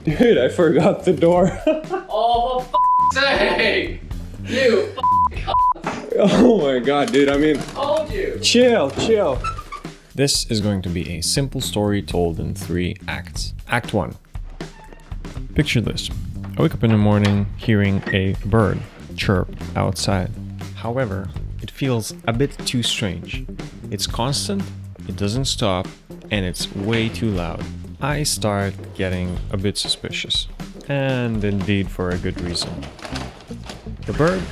Dude, I forgot the door. Oh, for f***'s sake! You Oh my god, dude, I mean... told you! Chill, chill. This is going to be a simple story told in 3 acts. Act 1. Picture this. I wake up in the morning hearing a bird chirp outside. However, it feels a bit too strange. It's constant, it doesn't stop, and it's way too loud. I start getting a bit suspicious. And indeed for a good reason. The bird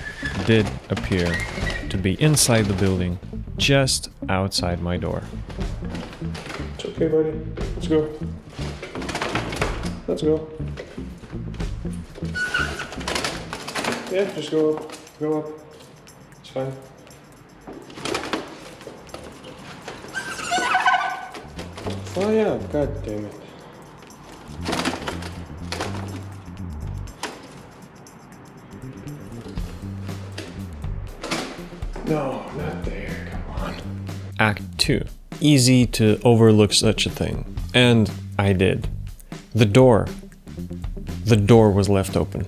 did appear to be inside the building, just outside my door. It's okay, buddy. Let's go. Let's go. Yeah, just go up. Go up. It's fine. Fly out, god damn it. No, not there, come on. Act 2. Easy to overlook such a thing. And I did. The door was left open.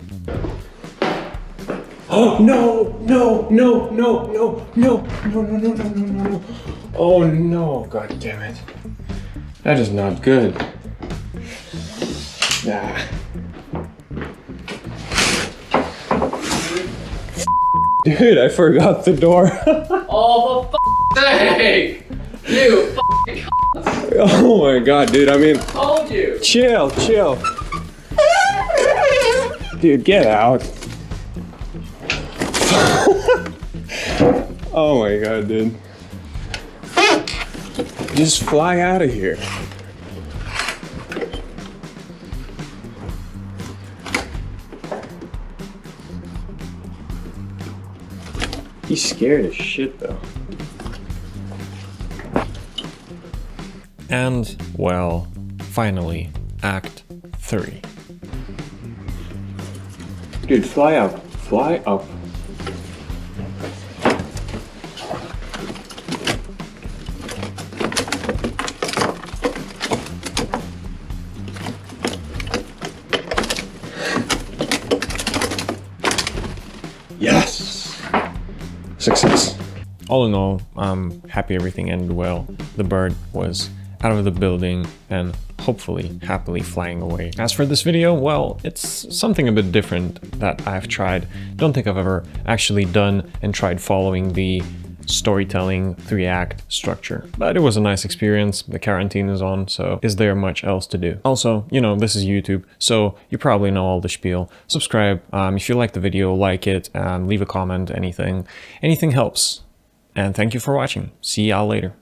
Oh no, no, no, no, no, no, no, no, no, no, no, no. Oh no, god damn it. That is not good. Nah. Dude, I forgot the door. Oh, for f***'s sake! You Oh my god, dude, I mean... told you! Chill, chill. Dude, get out. Oh my god, dude. Just fly out of here. He's scared as shit though. And, well, finally, Act 3. Dude, fly up. Fly up. Yes! Success. All in all, I'm happy everything ended well. The bird was out of the building and hopefully happily flying away. As for this video, well, it's something a bit different that I've tried. Don't think I've ever actually done and tried following the storytelling 3-act structure. But it was a nice experience. The quarantine is on, so is there much else to do? Also, you know, this is YouTube, so you probably know all the spiel. Subscribe if you like the video, like it, leave a comment, anything. Anything helps. And thank you for watching. See y'all later.